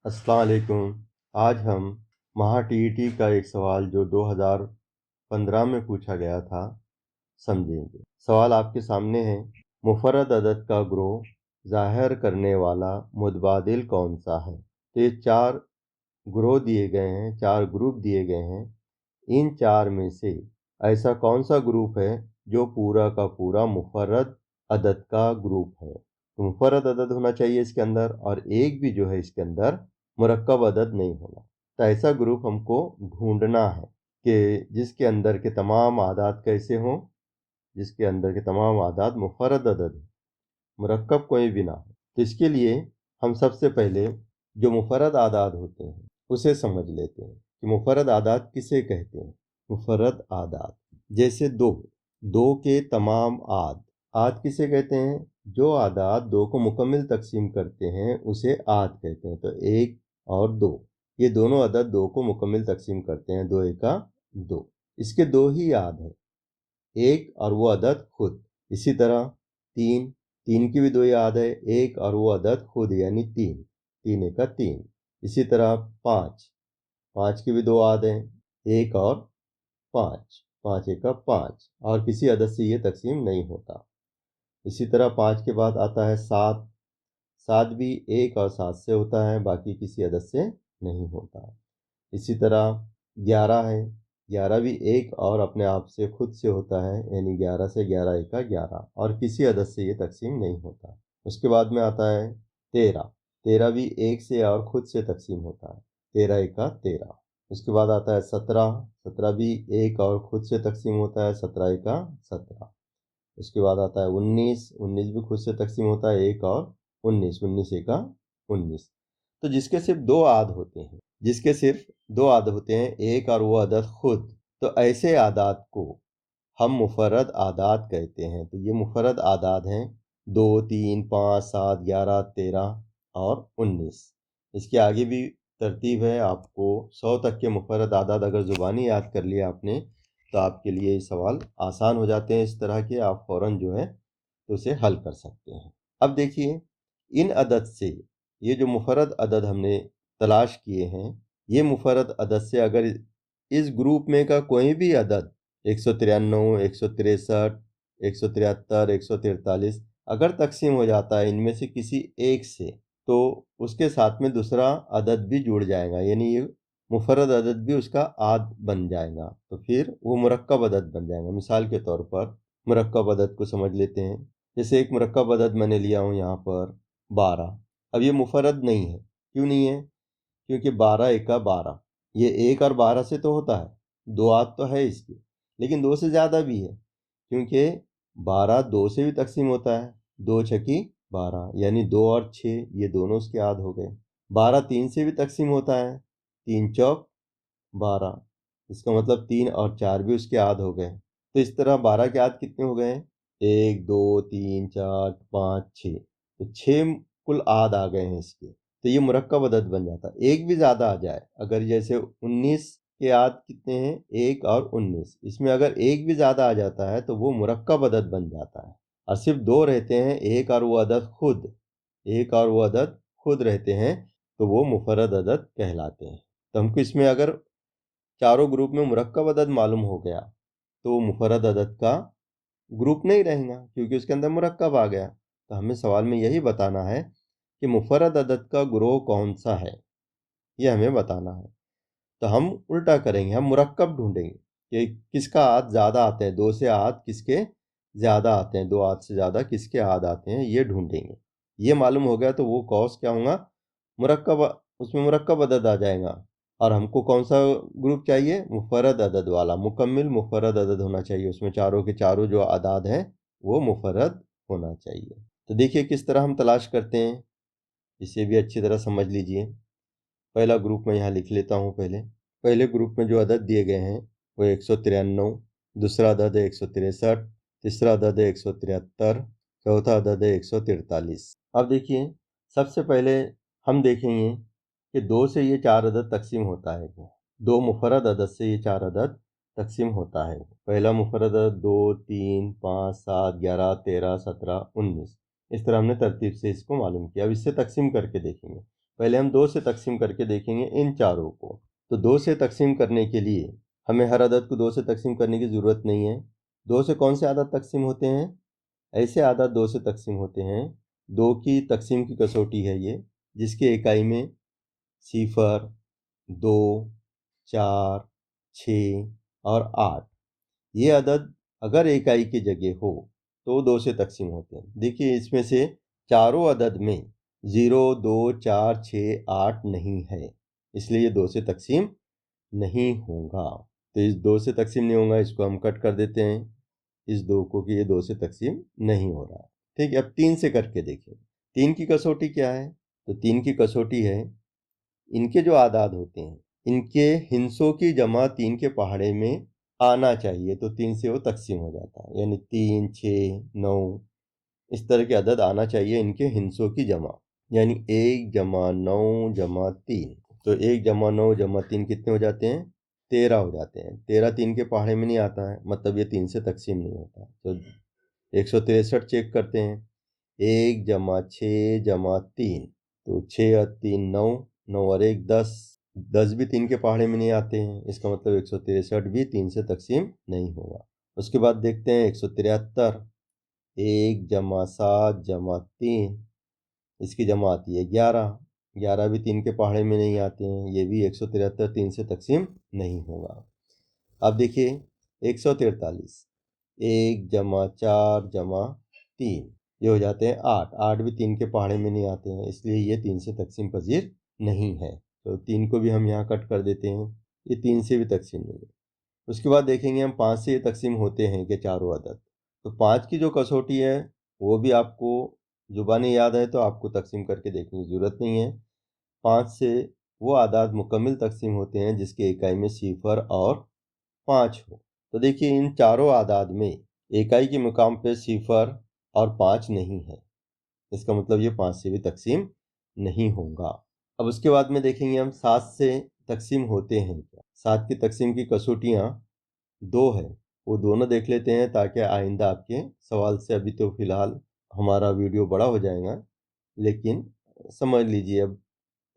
अस्सलाम वालेकुम। आज हम महा टीईटी का एक सवाल जो 2015 में पूछा गया था समझेंगे। सवाल आपके सामने है। मुफर्रद अदद का ग्रोह ज़ाहिर करने वाला मुतबादिल कौन सा है? तो ये 4 ग्रोह दिए गए हैं, 4 ग्रुप दिए गए हैं। इन 4 में से ऐसा कौन सा ग्रुप है जो पूरा का पूरा मुफर्रद अदद का ग्रुप है? तो मुफर्रद अदद होना चाहिए इसके अंदर, और एक भी जो है इसके अंदर मुरक्कब अदद नहीं होना। तो ऐसा ग्रुप हमको ढूंढना है कि जिसके अंदर के तमाम आदाद कैसे हों, जिसके अंदर के तमाम आदाद मुफर्रद अदद हो, मुरक्कब कोई भी ना हो। तो इसके लिए हम सबसे पहले जो मुफर्रद आदाद होते हैं उसे समझ लेते हैं कि मुफर्रद आदाद किसे कहते हैं। मुफर्रद आदाद जैसे दो के तमाम आद किसे कहते हैं? जो आदाद दो को मुकम्मिल तकसीम करते हैं उसे आद कहते हैं। तो 1 और 2, ये दोनों अदद 2 को मुकम्मिल तकसीम करते हैं। 2 एका 2, इसके 2 ही आद है, 1 और वो अदद खुद। इसी तरह 3 की भी 2 याद है, 1 और वो अदद खुद यानी 3 एका 3। इसी तरह 5 की भी 2 आद हैं, 1 और 5 एका 5, और किसी अदद से ये तकसीम नहीं होता। इसी तरह 5 के बाद आता है 7 भी 1 और 7 से होता है, बाकी किसी अदद से नहीं होता। इसी तरह 11 है, 11 भी 1 और अपने आप से खुद से होता है, यानी 11 से 11 एका 11, और किसी अदद से ये तकसीम नहीं होता। उसके बाद में आता है 13 भी 1 से और खुद से तकसीम होता है, 13 एका 13। उसके बाद आता है 17 भी 1 और खुद से तकसीम होता है, 17 एका 17। उसके बाद आता है 19 भी खुद से तकसीम होता है, 1 और 19 एका 19। तो जिसके सिर्फ 2 आद होते हैं, जिसके सिर्फ 2 आद होते हैं, 1 और वो अदद खुद, तो ऐसे आदाद को हम मुफर्रद आदाद कहते हैं। तो ये मुफर्रद आदाद हैं 2, 3, 5, 7, 11, 13 और 19। इसके आगे भी तरतीब है। आपको 100 तक के मुफर्रद आदाद अगर ज़ुबानी याद कर लिया आपने तो आपके लिए ये सवाल आसान हो जाते हैं। इस तरह के आप फ़ौरन जो है तो उसे हल कर सकते हैं। अब देखिए, इन अदद से ये जो मुफर्रद अदद हमने तलाश किए हैं, ये मुफर्रद अदद से अगर इस ग्रुप में का कोई भी अदद 193, 163, 173, 143 अगर तकसीम हो जाता है इनमें से किसी एक से, तो उसके साथ में दूसरा अदद भी जुड़ जाएगा, यानी ये मुफर्रद अदद भी उसका आद बन जाएगा। तो फिर वो मुरक्कब अदद बन जाएगा। मिसाल के तौर पर मुरक्कब अदद को समझ लेते हैं। जैसे एक मुरक्कब अदद मैंने लिया हूँ यहाँ पर 12। अब ये मुफर्रद नहीं है। क्यों नहीं है? क्योंकि 12 एका 12, ये 1 और 12 से तो होता है, 2 आद तो है इसकी, लेकिन 2 से ज़्यादा भी है, क्योंकि 12 2 से भी तकसीम होता है, 2 छकी 12, यानी 2 और 6 ये दोनों उसके आद हो गए। 12 3 से भी तकसीम होता है, 3 चौक 12, इसका मतलब 3 और 4 भी उसके आद हो गए। तो इस तरह 12 के आद कितने हो गए? 1, 2, 3, 4, 5, 6, तो 6 कुल आद आ गए हैं इसके। तो ये मुरक्कब अदद बन जाता है। एक भी ज़्यादा आ जाए, अगर जैसे 19 के आद कितने हैं? 1 और 19, इसमें अगर एक भी ज़्यादा आ जाता है तो वो मुरक्कब अदद बन जाता है। और सिर्फ 2 रहते हैं, 1 और वो अदद खुद, 1 और वो अदद खुद रहते हैं, तो वो मुफर्रद अदद कहलाते हैं। तो हमको इसमें अगर चारों ग्रुप में मुरक्कब अदद मालूम हो गया तो वो मुफर्रद अदद का ग्रुप नहीं रहेगा, क्योंकि उसके अंदर मुरक्कब आ गया। तो हमें सवाल में यही बताना है कि मुफर्रद अदद का ग्रोह कौन सा है, ये हमें बताना है। तो हम उल्टा करेंगे, हम मुरक्कब ढूंढेंगे कि किसका आद ज़्यादा आते हैं, 2 से आद किसके ज़्यादा आते हैं, 2 आद से ज़्यादा किसके आद आते हैं, ये ढूंढेंगे। ये मालूम हो गया तो वो कौस क्या होगा? मुरक्कब, उसमें मुरक्कब अदद आ जाएगा। और हमको कौन सा ग्रुप चाहिए? मुफर्रद अदद वाला, मुकम्मिल मुफर्रद अदद होना चाहिए। उसमें चारों के चारों जो आदाद हैं वो मुफर्रद होना चाहिए। तो देखिए किस तरह हम तलाश करते हैं, इसे भी अच्छी तरह समझ लीजिए। पहला ग्रुप मैं यहाँ लिख लेता हूँ। पहले ग्रुप में जो अदद दिए गए हैं वो 193, दूसरा अदद है 163, तीसरा अदद है 173, चौथा अदद है 143। अब देखिए, सबसे पहले हम देखेंगे कि 2 से ये 4 अदद तकसीम होता है। 2 मुफर्रद अदद से ये 4 अदद तकसीम होता है। पहला मुफर्रद अदद 2, 3, 5, 7, 11, 13, 17, 19। इस तरह हमने तरतीब से इसको मालूम किया। अब इससे तकसीम करके देखेंगे। पहले हम 2 से तकसीम करके देखेंगे इन चारों को। तो 2 से तकसीम करने के लिए हमें हर अदद को 2 से तकसीम करने की ज़रूरत नहीं है। 2 से कौन से अदद तकसीम होते हैं? ऐसे अदद 2 से तकसीम होते हैं, 2 की तकसीम की कसौटी है ये, जिसके इकाई में 0, 2, 4, 6 और 8 ये अदद अगर इकाई की जगह हो तो 2 से तकसीम होते हैं। देखिए इसमें से चारों अदद में 0, 2, 4, 6, 8 नहीं है, इसलिए ये 2 से तकसीम नहीं होगा। तो इस 2 से तकसीम नहीं होगा, इसको हम कट कर देते हैं इस 2 को कि ये 2 से तकसीम नहीं हो रहा है। ठीक है, अब 3 से करके देखिए। 3 की कसौटी क्या है? तो 3 की कसौटी है, इनके जो आदाद होते हैं इनके हिस्सों की जमा 3 के पहाड़े में आना चाहिए, तो 3 से वो तकसीम हो जाता है। यानी 3, 6, 9 इस तरह के अदद आना चाहिए इनके हिस्सों की जमा, यानी 1 जमा 9 जमा 3। तो 1 जमा 9 जमा 3 कितने हो जाते हैं? 13 हो जाते हैं। 13 3 के पहाड़े में नहीं आता है, मतलब ये 3 से तकसीम नहीं होता। तो 163 चेक करते हैं। 1 जमा 6 जमा 3, तो 6 और 3 9, 9 और 1 10, 10 भी 3 के पहाड़े में नहीं आते हैं, इसका मतलब 163 भी 3 से तकसीम नहीं होगा। उसके बाद देखते हैं 173, 1 जमा 7 जमा 3, इसकी जमा आती है 11, 11 भी 3 के पहाड़े में नहीं आते हैं, ये भी 173 3 से तकसीम नहीं होगा। अब देखिए 143, 1 जमा 4 जमा 3, ये हो जाते हैं 8, 8 भी 3 के पहाड़े में नहीं आते हैं, इसलिए ये 3 से तकसीम पजीर नहीं है। तो 3 को भी हम यहाँ कट कर देते हैं, ये 3 से भी तकसीम नहीं है। उसके बाद देखेंगे हम 5 से ये तकसीम होते हैं कि चारों अदद। तो 5 की जो कसौटी है वो भी आपको जुबानी याद है, तो आपको तकसीम करके देखने की ज़रूरत नहीं है। 5 से वो आदाद मुकम्मल तकसीम होते हैं जिसके इकाई में 0 और 5 हो। तो देखिए इन चारों आदाद में इकाई के मुकाम पे 0 और 5 नहीं है, इसका मतलब ये 5 से भी तकसीम नहीं होगा। अब उसके बाद में देखेंगे हम 7 से तकसीम होते हैं क्या। 7 की तकसीम की कसौटियाँ 2 है, वो दोनों देख लेते हैं ताकि आइंदा आपके सवाल से, अभी तो फ़िलहाल हमारा वीडियो बड़ा हो जाएगा, लेकिन समझ लीजिए अब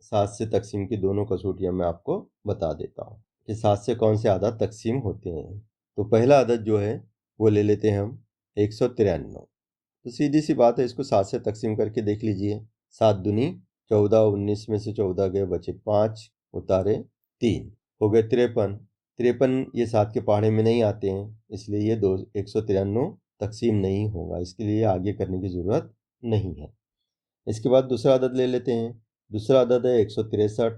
7 से तकसीम की दोनों कसौटियाँ मैं आपको बता देता हूँ कि 7 से कौन से अदद तकसीम होते हैं। तो पहला अदद जो है वो ले लेते हैं हम 193। तो सीधी सी बात है, इसको 7 से तकसीम करके देख लीजिए। 7 दूनी 14, 19 में से 14 गए, बचे 5, उतारे 3, हो गए 53। 53 ये 7 के पहाड़े में नहीं आते हैं, इसलिए ये 193 तकसीम नहीं होगा, इसके लिए आगे करने की ज़रूरत नहीं है। इसके बाद दूसरा अदद ले लेते हैं। दूसरा अदद है 163।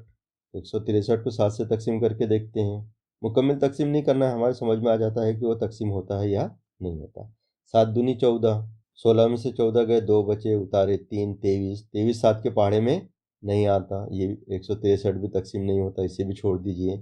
163 को 7 से तकसीम करके देखते हैं। मुकम्मल तकसीम नहीं करना है, हमारे समझ में आ जाता है कि वो तकसीम होता है या नहीं होता। 7 दूनी 14, 16 में से 14 गए, 2 बचे, उतारे 3, 23। 23 7 के पहाड़े में नहीं आता, ये 163 भी तकसीम नहीं होता, इसे भी छोड़ दीजिए।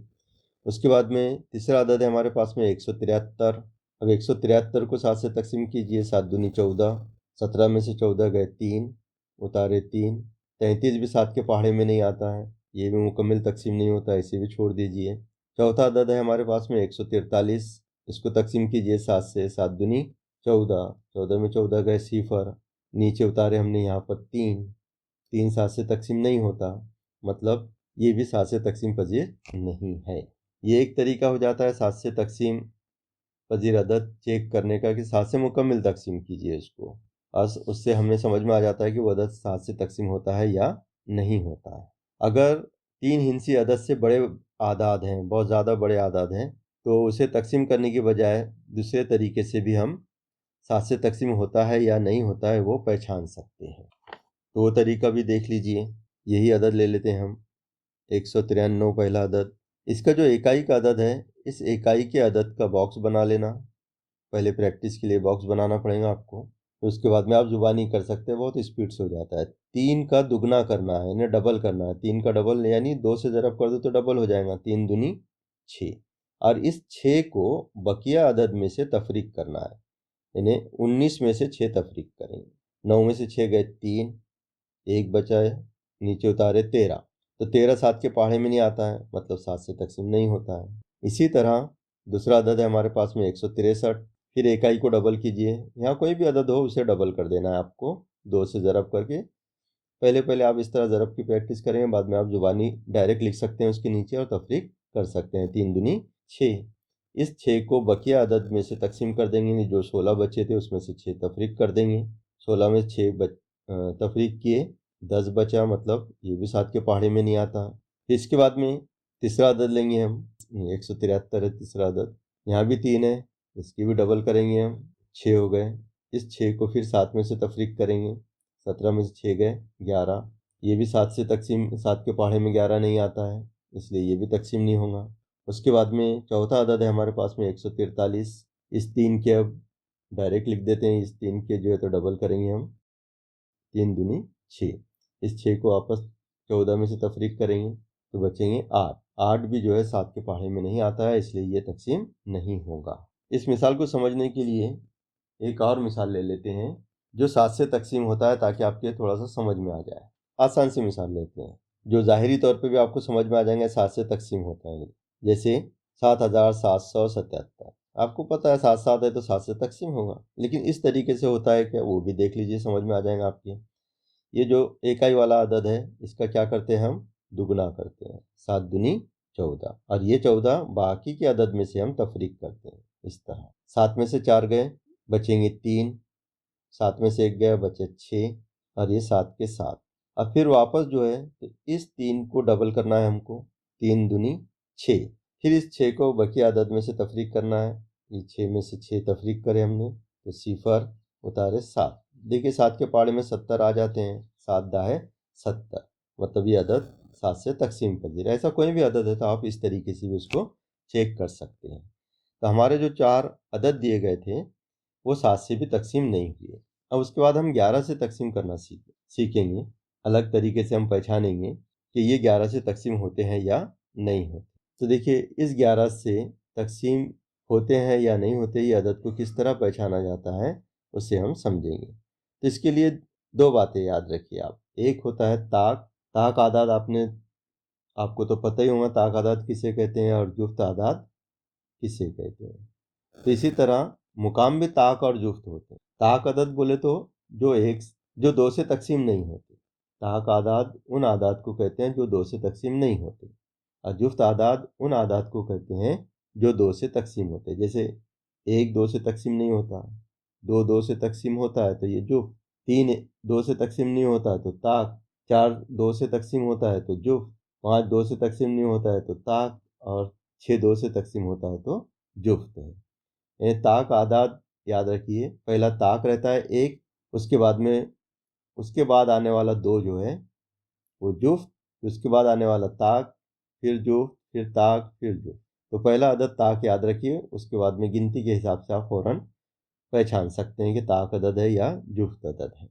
उसके बाद में तीसरा अदद है हमारे पास में 173। अब 173 को 7 से तकसीम कीजिए। 7 दूनी 14, 17 में से 14 गए, 3, उतारे 3। 33 भी 7 के पहाड़े में नहीं आता है, ये भी मुकम्मल तकसीम नहीं होता, इसे भी छोड़ दीजिए। चौथा अदद है हमारे पास में 143, इसको तकसीम कीजिए 7 से। 7 दूनी 14, 14 में 14 गए, 0, नीचे उतारे हमने यहाँ पर 3, 3 7 से तकसीम नहीं होता, मतलब ये भी 7 से तकसीम पजीर नहीं है। ये एक तरीका हो जाता है 7 से तकसीम पजीर अदद चेक करने का कि 7 से मुकम्मल तकसीम कीजिए इसको, और उससे हमें समझ में आ जाता है कि वो अदद 7 से तकसीम होता है या नहीं होता है। अगर 3 हिंसी अदद से बड़े आदाद हैं, बहुत ज़्यादा बड़े आदाद हैं, तो उसे तकसीम करने की बजाय दूसरे तरीके से भी हम 7 से तकसीम होता है या नहीं होता है वो पहचान सकते हैं। तो वो तरीका भी देख लीजिए। यही अदद ले लेते हैं हम 193 पहला अदद। इसका जो इकाई का अदद है, इस इकाई के अदद का बॉक्स बना लेना। पहले प्रैक्टिस के लिए बॉक्स बनाना पड़ेगा आपको, तो उसके बाद में आप जुबानी कर सकते हैं, बहुत स्पीड से हो जाता है। 3 का दुगना करना है, यानी डबल करना है। 3 का डबल यानी 2 से ज़रब कर दो तो डबल हो जाएगा, 3 दूनी 6। और इस 6 को बकिया अदद में से तफरीक करना है, यानी 19 में से 6 तफरीक करेंगे। 9 में से 6 गए, 3, 1 बचा है, नीचे उतारे 13। तो 13 7 के पहाड़े में नहीं आता है, मतलब 7 से तकसीम नहीं होता है। इसी तरह दूसरा अदद है हमारे पास में 163। फिर इकाई को डबल कीजिए, यहाँ कोई भी अदद हो उसे डबल कर देना है आपको, 2 से ज़रब करके पहले पहले आप इस तरह ज़रब की प्रैक्टिस करें, बाद में आप ज़ुबानी डायरेक्ट लिख सकते हैं उसके नीचे और तफरीक कर सकते हैं। 3 दूनी 6। इस 6 को बकिया अदद में से तकसीम कर देंगे, जो 16 बचे थे उसमें से 6 तफरीक कर देंगे। 16 में 6 तफरीक किए, 10 बचा, मतलब ये भी 7 के पहाड़े में नहीं आता। फिर इसके बाद में तीसरा अदद लेंगे हम, 173 है तीसरा अदद। यहाँ भी 3 है, इसकी भी डबल करेंगे हम, 6 हो गए। इस 6 को फिर 7 में से तफरीक करेंगे, 17 में से 6 गए 11। ये भी 7 से तकसीम, 7 के पहाड़े में 11 नहीं आता है, इसलिए ये भी तकसीम नहीं होगा। उसके बाद में चौथा अदद है हमारे पास में 143। इस 3 के अब डायरेक्ट लिख देते हैं, इस 3 के जो है तो डबल करेंगे हम, 3 दूनी 6। इस 6 को आपस 14 में से तफरीक करेंगे तो बचेंगे 8। 8 भी जो है 7 के पहाड़े में नहीं आता है, इसलिए ये तकसीम नहीं होगा। इस मिसाल को समझने के लिए एक और मिसाल ले लेते हैं जो 7 से तकसीम होता है, ताकि आपके थोड़ा सा समझ में आ जाए। आसान सी मिसाल लेते हैं जो ज़ाहिरी तौर पे भी आपको समझ में आ जाएंगे 7 से तकसीम होता है। जैसे 7777। आपको पता है 7 7 है तो 7 से तकसीम होगा, लेकिन इस तरीके से होता है क्या, वो भी देख लीजिए, समझ में आ जाएगा आपके। ये जो इकाई वाला अदद है इसका क्या करते हैं हम, दुगना करते हैं, 7 दूनी 14, और ये 14 बाकी के अदद में से हम तफरीक करते हैं इस तरह। 7 में से 4 गए, बचेंगे 3, 7 में से 1 गया, बचे 6, और ये 7 के 7। अब फिर वापस जो है तो इस 3 को डबल करना है हमको, 3 दूनी 6। फिर इस 6 को बकिया अदद में से तफरीक करना है, ये 6 में से 6 तफरीक करे हमने तो सिफर उतारे 7। देखिए 7 के पहाड़े में 70 आ जाते हैं, 7 दाहे 70, मतलब ये अदद 7 से तकसीम कर दिया। ऐसा कोई भी अदद है तो आप इस तरीके से भी उसको चेक कर सकते हैं। तो हमारे जो 4 अदद दिए गए थे वो 7 से भी तकसीम नहीं हुए। अब उसके बाद हम 11 से तकसीम करना सीखेंगे। अलग तरीके से हम पहचानेंगे कि ये 11 से तकसीम होते हैं या नहीं होते। तो देखिए इस 11 से तकसीम होते हैं या नहीं होते, ये अदद को किस तरह पहचाना जाता है उसे हम समझेंगे। तो इसके लिए 2 बातें याद रखिए आप। एक होता है ताक। ताक आदाद आपको तो पता ही होगा ताक आदाद किसे कहते हैं और जुफ्त आदाद किसे कहते हैं। तो इसी तरह मुकाम भी ताक और जुफ्त होते हैं। ताक अदद बोले तो जो 2 से तकसीम नहीं होते। ताक आदाद उन आदाद को कहते हैं जो 2 से तकसीम नहीं होते, और जुफ्त आदाद उन आदाद को कहते हैं जो 2 से तकसीम होते हैं। जैसे 1 2 से तकसीम नहीं होता, 2 2 से तकसीम होता है तो ये जुफ्त, 3 2 से तकसीम नहीं होता है तो ताक, 4 2 से तकसीम होता है तो जुफ्त, 5 2 से तकसीम नहीं होता है तो ताक, और 6 2 से तकसीम होता है तो जुफ्त है। ताक आदाद याद रखिए, पहला ताक रहता है 1, उसके बाद आने वाला 2 जो है वो जुफ्त, उसके बाद आने वाला ताक, फिर जुफ्त, फिर ताक, फिर जुफ्त। तो पहला अदद ताक याद रखिए, उसके बाद में गिनती के हिसाब से आप फौरन पहचान सकते हैं कि ताक अदद है या जुफ्त अदद है।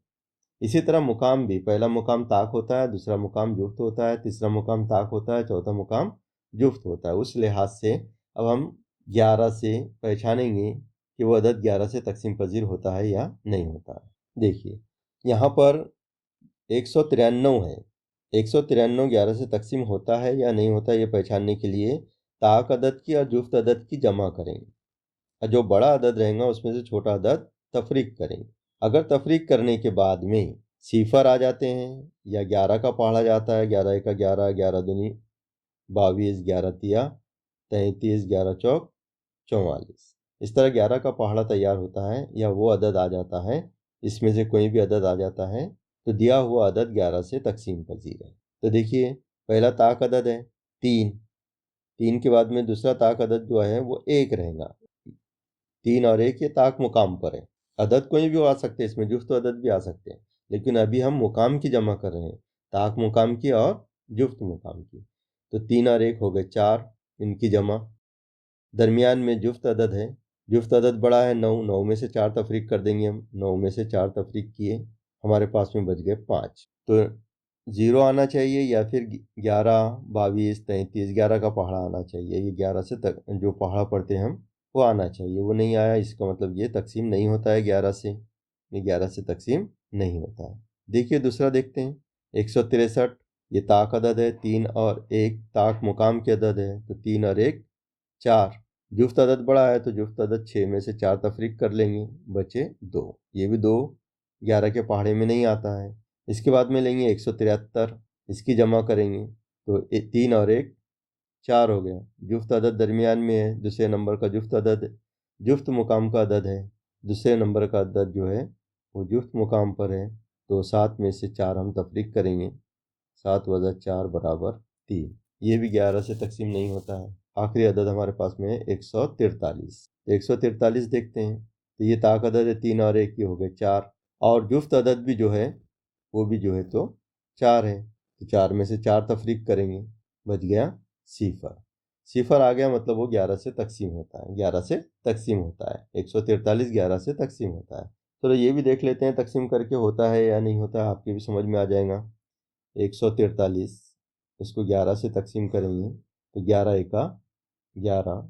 इसी तरह मुकाम भी, पहला मुकाम ताक होता है, दूसरा मुकाम जुफ्त होता है, तीसरा मुकाम ताक होता है, चौथा मुकाम जुफ्त होता है। उस लिहाज से अब हम 11 से पहचानेंगे कि वो अदद 11 से तकसीम पजीर होता है या नहीं होता है। देखिए यहाँ पर 193 है। 193 11 से तकसीम होता है या नहीं होता, ये पहचानने के लिए ताक अदद की और जुफ्त अदद की जमा करेंगे, और जो बड़ा अदद रहेगा उसमें से छोटा अदद तफरीक करेंगे। अगर तफरीक करने के बाद में सिफर आ जाते हैं या 11 का पढ़ा जाता है, 11 का 11, 11 दूनी 22, 11 तिया 33, 11 चौक 44, इस तरह 11 का पहाड़ा तैयार होता है या वो अदद आ जाता है, इसमें से कोई भी अदद आ जाता है तो दिया हुआ अदद 11 से तकसीम पजीर है। तो देखिए पहला ताक अदद है 3, 3 के बाद में दूसरा ताक अदद जो है वो 1 रहेगा। 3 और 1 ये ताक मुकाम पर है। अदद कोई भी आ सकते हैं, इसमें जुफ्त अदद भी आ सकते हैं, लेकिन अभी हम मुकाम की जमा कर रहे हैं, ताक मुकाम की और जुफ्त मुकाम की। तो 3 और 1 हो गए 4, इनकी जमा। दरमियान में जुफ्त अदद है, जुफ्त अदद बड़ा है 9, 9 में से 4 तफरीक कर देंगे हम, 9 में से 4 तफरीक किए, हमारे पास में बच गए 5। तो 0 आना चाहिए या फिर 11, 22, 33, 11 का पहाड़ा आना चाहिए। ये 11 से जो पहाड़ा पढ़ते हैं हम वो आना चाहिए, वो नहीं आया, इसका मतलब ये तकसीम नहीं होता है 11 से, ये 11 से तकसीम नहीं होता है। देखिए दूसरा देखते हैं 163, ये ताक अदद है, 3 और 1 ताक मुकाम के अदद है, तो 3 और 1 4। जुफ्त अदद बड़ा है तो जुफ्त अदद 6 में से 4 तफरीक कर लेंगे, बचे 2, ये भी 2 11 के पहाड़े में नहीं आता है, इसके बाद में लेंगे 173, इसकी जमा करेंगे तो 3 और 1 4 हो गया। जुफ्त अदद दरमियान में है, दूसरे नंबर का जुफ्त अदद जुफ्त मुकाम का अदद है, दूसरे नंबर का अदद जो है वो जुफ्त मुकाम पर है, तो 7 में से 4 हम तफरीक करेंगे। 7 वज़ा 4 बराबर 3। ये भी 11 से तकसीम नहीं होता है। आखिरी अदद हमारे पास में है 143। 143 देखते हैं, तो ये ताक अदद है, 3 और 1 ये हो गए 4, और जुफ्त अदद भी जो है वो भी जो है तो 4 है, तो 4 में से 4 तफरीक करेंगे, बच गया सिफर। सिफर आ गया, मतलब वो 11 से तकसीम होता है, 11 से तकसीम होता है। 143 11 से तकसीम होता है। तो ये भी देख लेते हैं तकसीम करके होता है या नहीं होता है, आपके भी समझ में आ जाएगा। 143 इसको 11 से तकसीम करेंगे तो 11 एका 11,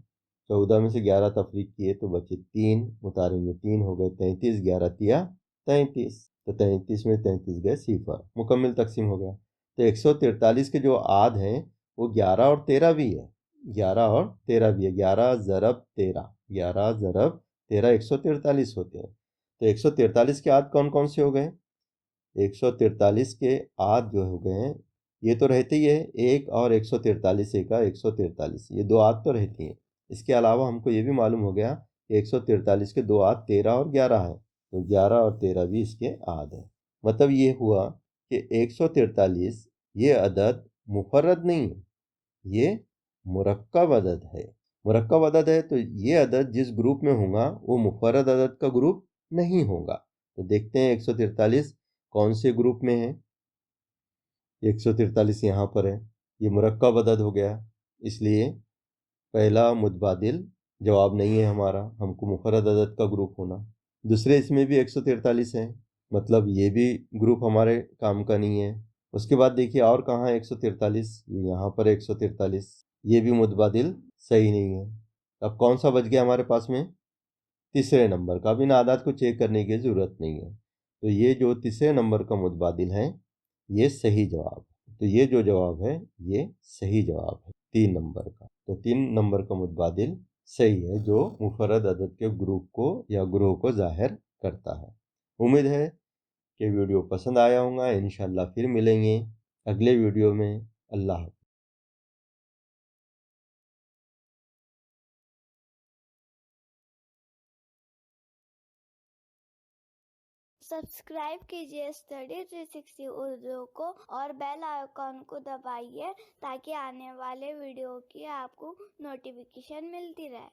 14 में से 11 तफरीक किए तो बचे 3, उतारेंगे 3 हो गए 33, 11 तिया 33, तो 33 में 33 गए सिफर, मुकम्मल तकसीम हो गया। तो 143 के जो आद हैं वो 11 और 13 भी है, 11 और 13 भी है। 11 ज़रब 13, 11 ज़रब 13 143 होते हैं। तो 143 के आद कौन कौन से हो गए? 143 के आद जो हो गए हैं, ये तो रहते ही है, 1 और 143 का 143, ये 2 आद तो रहती हैं। इसके अलावा हमको ये भी मालूम हो गया कि 143 के 2 आद 13 और 11 है, तो 11 और 13 भी इसके आद है। मतलब ये हुआ कि 143 ये अदद मुफर्रद नहीं है, ये मुरक्कब अदद है। मुरक्कब अदद है तो ये अदद जिस ग्रुप में होगा वो मुफर्रद अदद का ग्रुप नहीं होगा। तो देखते हैं 143 कौन से ग्रुप में है। 143 यहाँ पर है, ये मुरक्कब अदद हो गया, इसलिए पहला मुतबादिल जवाब नहीं है हमारा, हमको मुफर्रद अदद का ग्रुप होना। दूसरे इसमें भी 143 है, मतलब ये भी ग्रुप हमारे काम का नहीं है। उसके बाद देखिए और कहाँ है 143, यहाँ पर 143, ये भी मुतबादिल सही नहीं है। अब कौन सा बच गया हमारे पास में? तीसरे नंबर का। अब इन आदात को चेक करने की ज़रूरत नहीं है, तो ये जो तीसरे नंबर का मुतबादिल है ये सही जवाब है। तो ये जो जवाब है ये सही जवाब है 3 नंबर का। तो 3 नंबर का मुतबादिल सही है, जो मुफर्रद अदद के ग्रुप को या ग्रोह को जाहिर करता है। उम्मीद है कि वीडियो पसंद आया होगा। इंशाल्लाह फिर मिलेंगे अगले वीडियो में। अल्लाह हाफ़िज़। सब्सक्राइब कीजिए स्टडी 360 उर्दू को और बेल आइकॉन को दबाइए ताकि आने वाले वीडियो की आपको नोटिफिकेशन मिलती रहे।